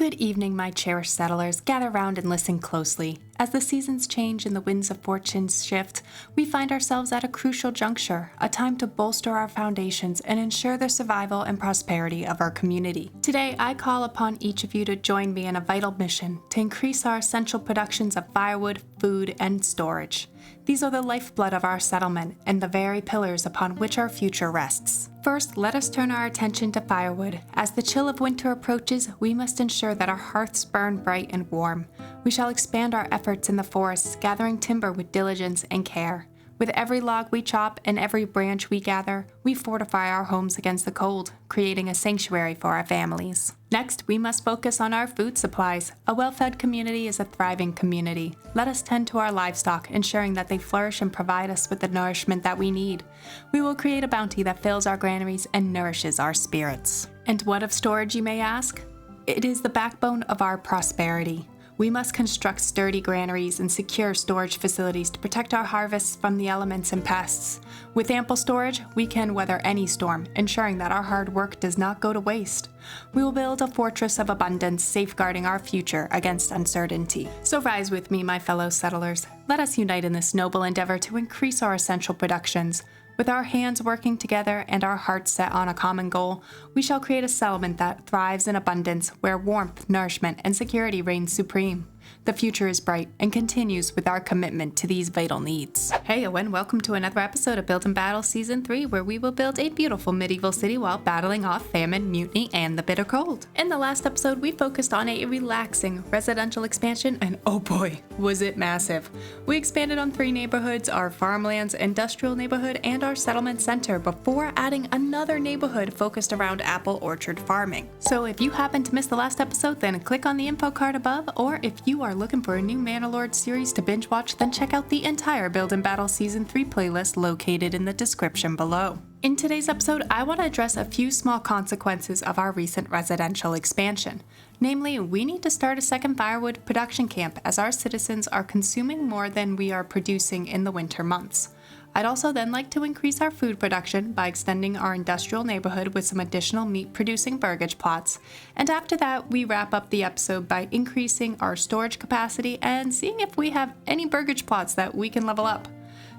Good evening, my cherished settlers. Gather round and listen closely. As the seasons change and the winds of fortune shift, we find ourselves at a crucial juncture, a time to bolster our foundations and ensure the survival and prosperity of our community. Today, I call upon each of you to join me in a vital mission to increase our essential productions of firewood, food, and storage. These are the lifeblood of our settlement and the very pillars upon which our future rests. First, let us turn our attention to firewood. As the chill of winter approaches, we must ensure that our hearths burn bright and warm. We shall expand our efforts in the forests, gathering timber with diligence and care. With every log we chop and every branch we gather, we fortify our homes against the cold, creating a sanctuary for our families. Next, we must focus on our food supplies. A well-fed community is a thriving community. Let us tend to our livestock, ensuring that they flourish and provide us with the nourishment that we need. We will create a bounty that fills our granaries and nourishes our spirits. And what of storage, you may ask? It is the backbone of our prosperity. We must construct sturdy granaries and secure storage facilities to protect our harvests from the elements and pests. With ample storage, we can weather any storm, ensuring that our hard work does not go to waste. We will build a fortress of abundance, safeguarding our future against uncertainty. So rise with me, my fellow settlers. Let us unite in this noble endeavor to increase our essential productions. With our hands working together and our hearts set on a common goal, we shall create a settlement that thrives in abundance, where warmth, nourishment, and security reign supreme. The future is bright and continues with our commitment to these vital needs. Heyo and welcome to another episode of Build&Battle Season 3, where we will build a beautiful medieval city while battling off famine, mutiny, and the bitter cold. In the last episode, we focused on a relaxing residential expansion, and oh boy, was it massive. We expanded on 3 neighborhoods, our farmlands, industrial neighborhood, and our settlement center, before adding another neighborhood focused around apple orchard farming. So if you happen to miss the last episode, then click on the info card above, or if you are looking for a new Manor Lords series to binge watch, then check out the entire Build&Battle Season 3 playlist located in the description below. In today's episode, I want to address a few small consequences of our recent residential expansion. Namely, we need to start a second firewood production camp as our citizens are consuming more than we are producing in the winter months. I'd also then like to increase our food production by extending our industrial neighborhood with some additional meat-producing Burgage plots, and after that we wrap up the episode by increasing our storage capacity and seeing if we have any Burgage plots that we can level up.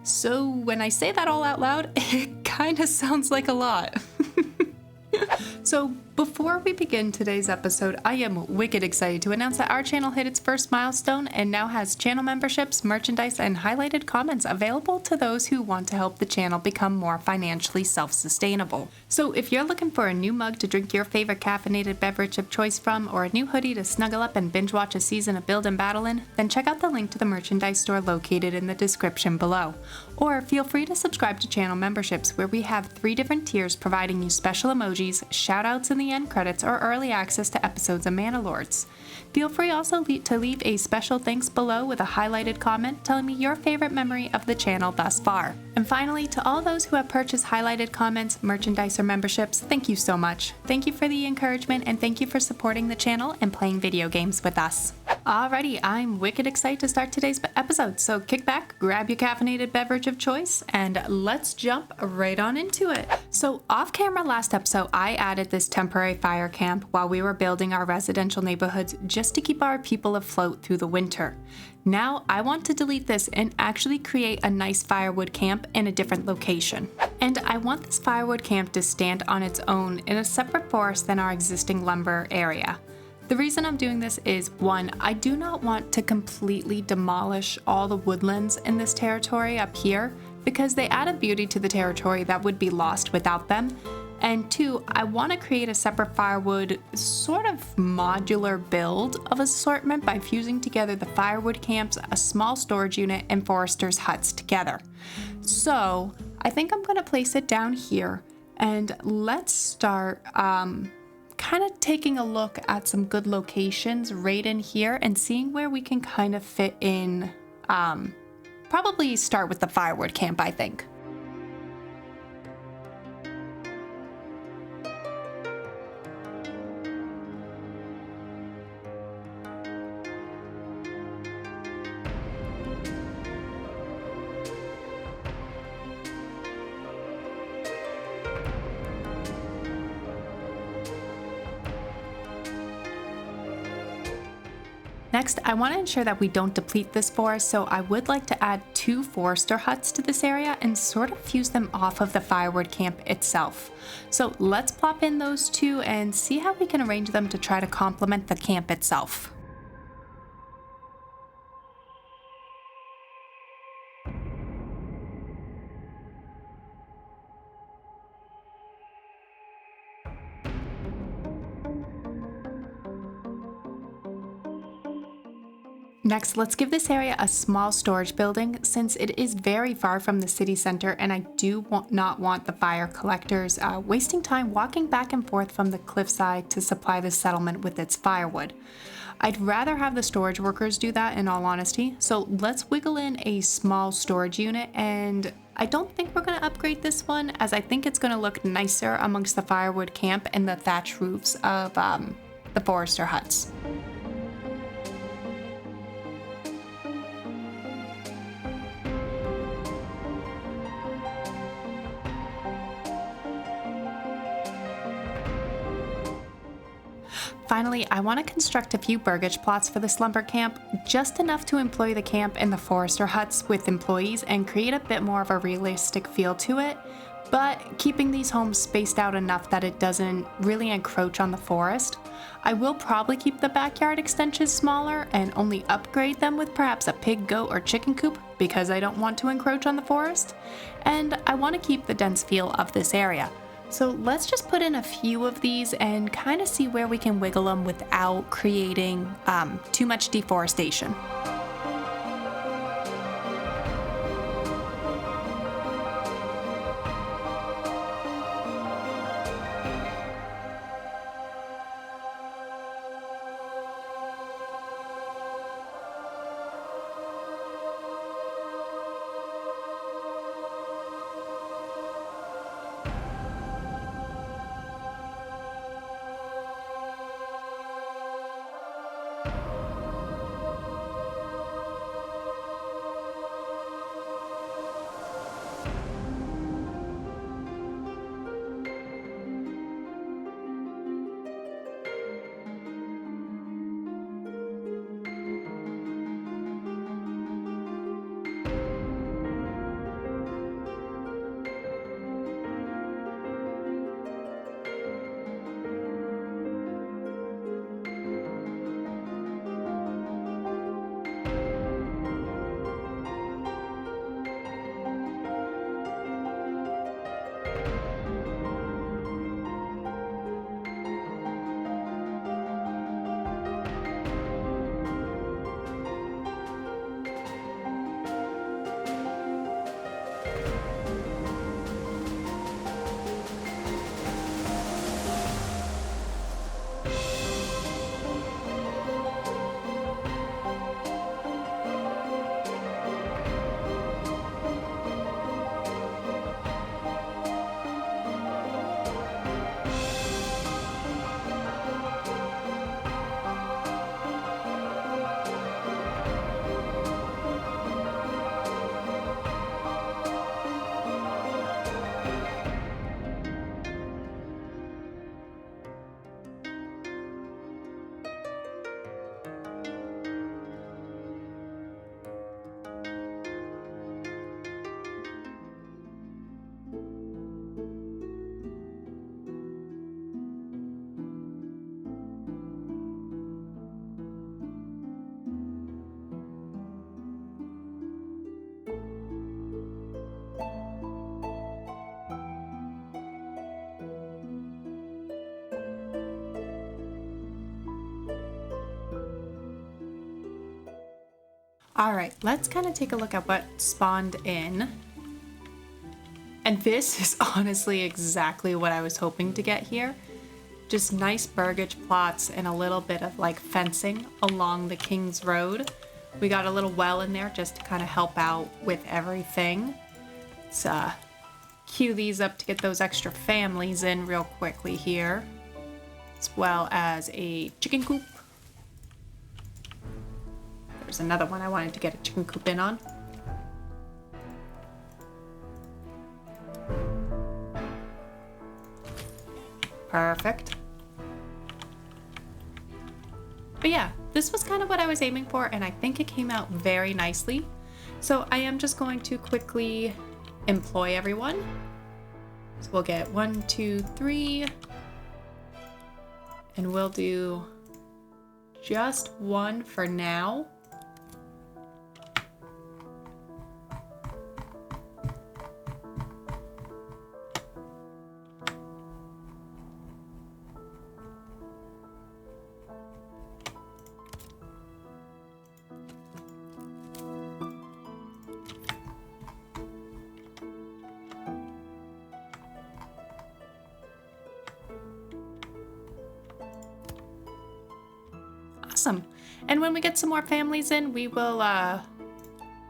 So when I say that all out loud, it kinda sounds like a lot. So before we begin today's episode, I am wicked excited to announce that our channel hit its first milestone and now has channel memberships, merchandise, and highlighted comments available to those who want to help the channel become more financially self-sustainable. So if you're looking for a new mug to drink your favorite caffeinated beverage of choice from, or a new hoodie to snuggle up and binge watch a season of Build&Battle in, then check out the link to the merchandise store located in the description below. Or feel free to subscribe to channel memberships, where we have 3 different tiers providing you special emojis, shoutouts in the end credits, or early access to episodes of Manor Lords. Feel free also to leave a special thanks below with a highlighted comment telling me your favorite memory of the channel thus far. And finally, to all those who have purchased highlighted comments, merchandise, or memberships, thank you so much. Thank you for the encouragement, and thank you for supporting the channel and playing video games with us. Alrighty, I'm wicked excited to start today's episode, so kick back, grab your caffeinated beverage of choice, and let's jump right on into it. So off camera last episode, I added this temporary fire camp while we were building our residential neighborhoods just to keep our people afloat through the winter. Now I want to delete this and actually create a nice firewood camp in a different location. And I want this firewood camp to stand on its own in a separate forest than our existing lumber area. The reason I'm doing this is, 1, I do not want to completely demolish all the woodlands in this territory up here, because they add a beauty to the territory that would be lost without them. And 2, I want to create a separate firewood sort of modular build of assortment by fusing together the firewood camps, a small storage unit, and foresters' huts together. So I think I'm going to place it down here, and let's start kind of taking a look at some good locations right in here and seeing where we can kind of fit in. Probably start with the firewood camp, I think. Next, I want to ensure that we don't deplete this forest, so I would like to add 2 forester huts to this area and sort of fuse them off of the firewood camp itself. So let's plop in those 2 and see how we can arrange them to try to complement the camp itself. Next, let's give this area a small storage building since it is very far from the city center and I do not want the fire collectors wasting time walking back and forth from the cliffside to supply the settlement with its firewood. I'd rather have the storage workers do that in all honesty, so let's wiggle in a small storage unit, and I don't think we're going to upgrade this one as I think it's going to look nicer amongst the firewood camp and the thatch roofs of the forester huts. Finally, I want to construct a few Burgage plots for this lumber camp, just enough to employ the camp and the forester huts with employees and create a bit more of a realistic feel to it, but keeping these homes spaced out enough that it doesn't really encroach on the forest. I will probably keep the backyard extensions smaller and only upgrade them with perhaps a pig, goat, or chicken coop because I don't want to encroach on the forest, and I want to keep the dense feel of this area. So let's just put in a few of these and kind of see where we can wiggle them without creating too much deforestation. All right, let's kind of take a look at what spawned in. And this is honestly exactly what I was hoping to get here. Just nice Burgage plots and a little bit of like fencing along the King's Road. We got a little well in there just to kind of help out with everything. Let's queue these up to get those extra families in real quickly here. As well as a chicken coop. There's another one I wanted to get a chicken coop in on. Perfect. But yeah, this was kind of what I was aiming for, and I think it came out very nicely. So I am just going to quickly employ everyone. So we'll get 1, 2, 3, and we'll do just 1 for now. Awesome. And when we get some more families in, we will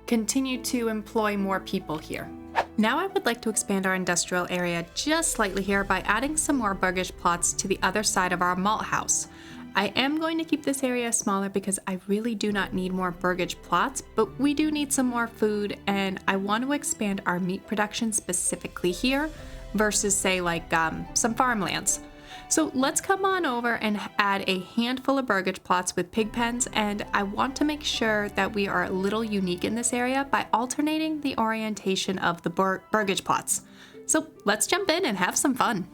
continue to employ more people here. Now I would like to expand our industrial area just slightly here by adding some more Burgage plots to the other side of our malt house. I am going to keep this area smaller because I really do not need more Burgage plots, but we do need some more food, and I want to expand our meat production specifically here versus say like some farmlands. So let's come on over and add a handful of Burgage plots with pig pens, and I want to make sure that we are a little unique in this area by alternating the orientation of the Burgage plots. So let's jump in and have some fun.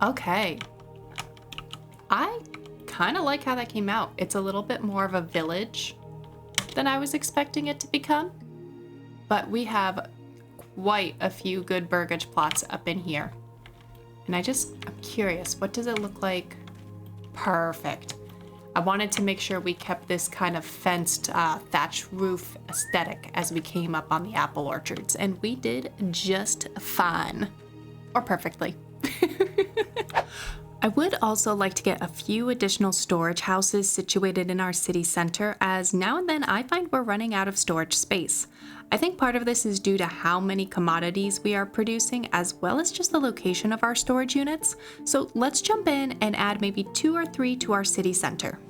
Okay. I kind of like how that came out. It's a little bit more of a village than I was expecting it to become. But we have quite a few good Burgage plots up in here. And I'm curious, what does it look like? Perfect. I wanted to make sure we kept this kind of fenced thatch roof aesthetic as we came up on the apple orchards, and we did just fine. Or perfectly. I would also like to get a few additional storage houses situated in our city center, as now and then I find we're running out of storage space. I think part of this is due to how many commodities we are producing, as well as just the location of our storage units. So let's jump in and add maybe 2 or 3 to our city center.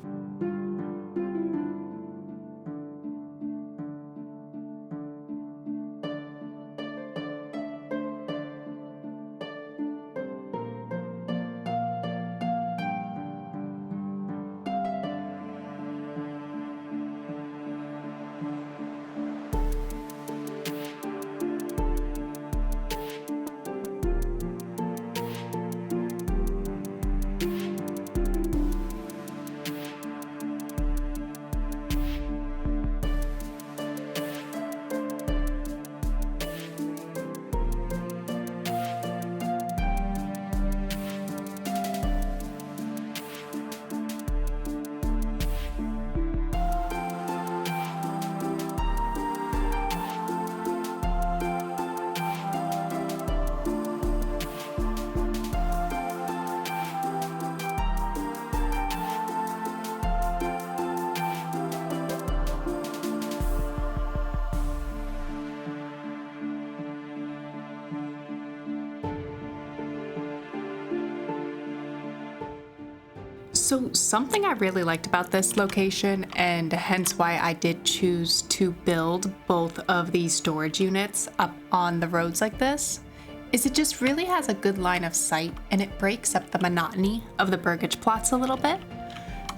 So something I really liked about this location, and hence why I did choose to build both of these storage units up on the roads like this, is it just really has a good line of sight, and it breaks up the monotony of the Burgage plots a little bit.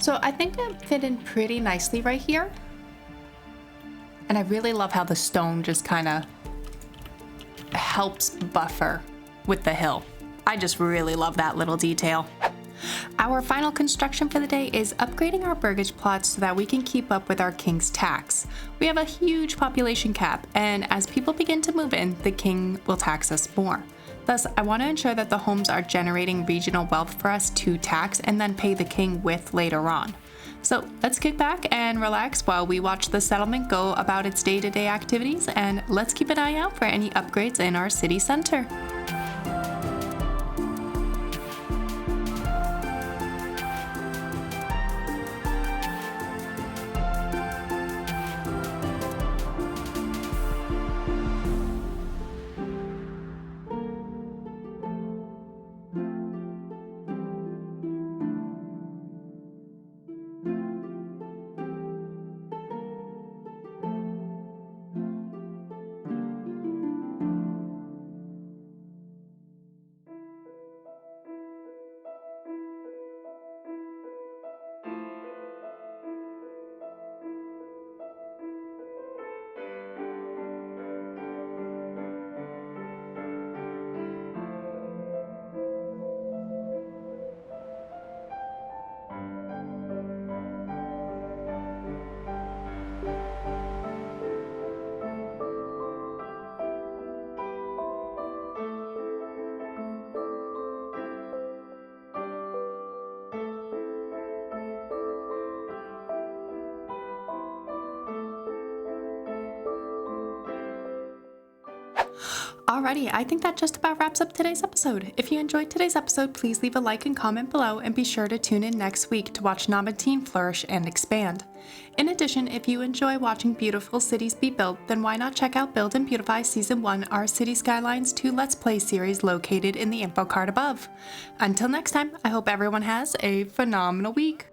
So I think it fit in pretty nicely right here. And I really love how the stone just kind of helps buffer with the hill. I just really love that little detail. Our final construction for the day is upgrading our Burgage plots so that we can keep up with our king's tax. We have a huge population cap, and as people begin to move in, the king will tax us more. Thus, I want to ensure that the homes are generating regional wealth for us to tax and then pay the king with later on. So let's kick back and relax while we watch the settlement go about its day-to-day activities, and let's keep an eye out for any upgrades in our city center. Alrighty, I think that just about wraps up today's episode. If you enjoyed today's episode, please leave a like and comment below, and be sure to tune in next week to watch Namatine flourish and expand. In addition, if you enjoy watching beautiful cities be built, then why not check out Build and Beautify Season 1, our City Skylines 2 Let's Play series located in the info card above. Until next time, I hope everyone has a phenomenal week.